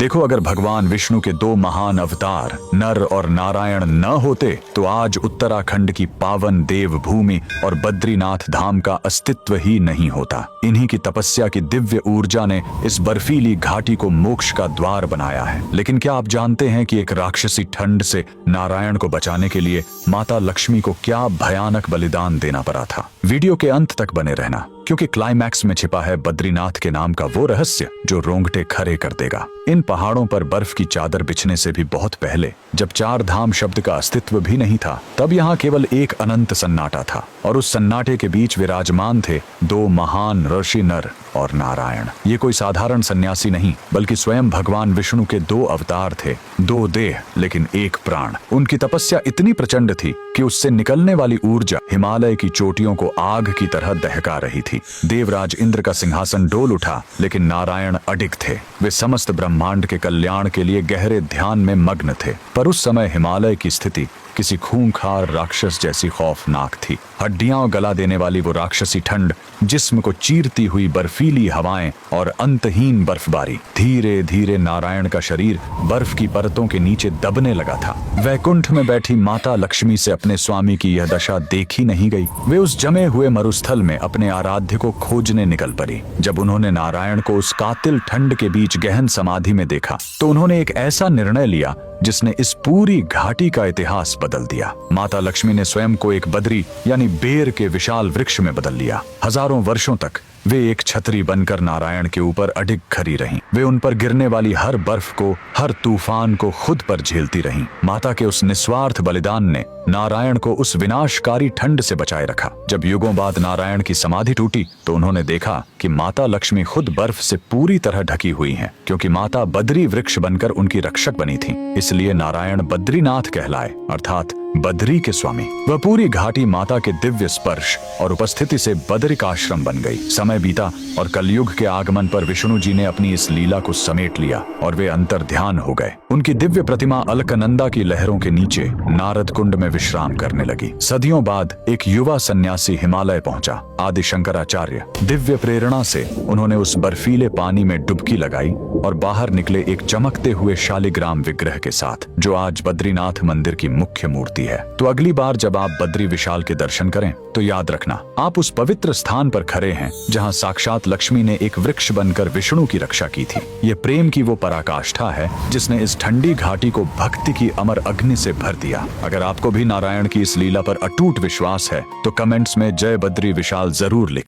देखो, अगर भगवान विष्णु के दो महान अवतार नर और नारायण न होते तो आज उत्तराखंड की पावन देव भूमि और बद्रीनाथ धाम का अस्तित्व ही नहीं होता। इन्हीं की तपस्या की दिव्य ऊर्जा ने इस बर्फीली घाटी को मोक्ष का द्वार बनाया है। लेकिन क्या आप जानते हैं कि एक राक्षसी ठंड से नारायण को बचाने के लिए माता लक्ष्मी को क्या भयानक बलिदान देना पड़ा था? वीडियो के अंत तक बने रहना, क्योंकि क्लाइमैक्स में छिपा है बद्रीनाथ के नाम का वो रहस्य जो रोंगटे खड़े कर देगा। इन पहाड़ों पर बर्फ की चादर बिछने से भी बहुत पहले, जब चार धाम शब्द का अस्तित्व भी नहीं था, तब यहाँ केवल एक अनंत सन्नाटा था, और उस सन्नाटे के बीच विराजमान थे दो महान ऋषि नर और नारायण। ये कोई साधारण सन्यासी नहीं, बल्कि स्वयं भगवान विष्णु के दो अवतार थे, दो देह लेकिन एक प्राण। उनकी तपस्या इतनी प्रचंड थी कि उससे निकलने वाली ऊर्जा हिमालय की चोटियों को आग की तरह दहका रही थी। देवराज इंद्र का सिंहासन डोल उठा, लेकिन नारायण अडिग थे। वे समस्त ब्रह्मांड के कल्याण के लिए गहरे ध्यान में मग्न थे। पर उस समय हिमालय की स्थिति किसी खूंखार राक्षस जैसी खौफनाक थी। हड्डियां गला देने वाली वो राक्षसी ठंड, जिस्म को चीरती हुई बर्फीली हवाएं और अंतहीन बर्फबारी। धीरे धीरे नारायण का शरीर बर्फ की परतों के नीचे दबने लगा था। वैकुंठ में बैठी माता लक्ष्मी से अपने स्वामी की यह दशा देखी नहीं गई। वे उस जमे हुए मरुस्थल में अपने आराध्य को खोजने निकल पड़ी। जब उन्होंने नारायण को उस कातिल ठंड के बीच गहन समाधि में देखा, तो उन्होंने एक ऐसा निर्णय लिया जिसने इस पूरी घाटी का इतिहास बदल दिया। माता लक्ष्मी ने स्वयं को एक बद्री यानी बेर के विशाल वृक्ष में बदल लिया। हजारों वर्षों तक वे एक छतरी बनकर नारायण के ऊपर अडिग खड़ी रहीं। वे उन पर गिरने वाली हर बर्फ को, हर तूफान को खुद पर झेलती रहीं। माता के उस निस्वार्थ बलिदान ने नारायण को उस विनाशकारी ठंड से बचाए रखा। जब युगों बाद नारायण की समाधि टूटी, तो उन्होंने देखा कि माता लक्ष्मी खुद बर्फ से पूरी तरह ढकी हुई हैं, क्योंकि माता बद्री वृक्ष बनकर उनकी रक्षक बनी थी। इसलिए नारायण बद्रीनाथ कहलाए, अर्थात बद्री के स्वामी। वह पूरी घाटी माता के दिव्य स्पर्श और उपस्थिति से बद्रिकाश्रम बन गई। समय बीता और कलयुग के आगमन पर विष्णु जी ने अपनी इस लीला को समेट लिया और वे अंतर ध्यान हो गए। उनकी दिव्य प्रतिमा अलकनंदा की लहरों के नीचे नारद कुंड में विश्राम करने लगी। सदियों बाद एक युवा सन्यासी हिमालय पहुंचा, आदि शंकराचार्य। दिव्य प्रेरणा से उन्होंने उस बर्फीले पानी में डुबकी लगाई और बाहर निकले एक चमकते हुए शालिग्राम विग्रह के साथ, जो आज बद्रीनाथ मंदिर की मुख्य मूर्ति है। तो अगली बार जब आप बद्री विशाल के दर्शन करें, तो याद रखना, आप उस पवित्र स्थान पर खड़े हैं जहां साक्षात लक्ष्मी ने एक वृक्ष बनकर विष्णु की रक्षा की थी। ये प्रेम की वो पराकाष्ठा है जिसने इस ठंडी घाटी को भक्ति की अमर अग्नि से भर दिया। अगर आपको भी नारायण की इस लीला पर अटूट विश्वास है, तो कमेंट्स में जय बद्री विशाल जरूर लिख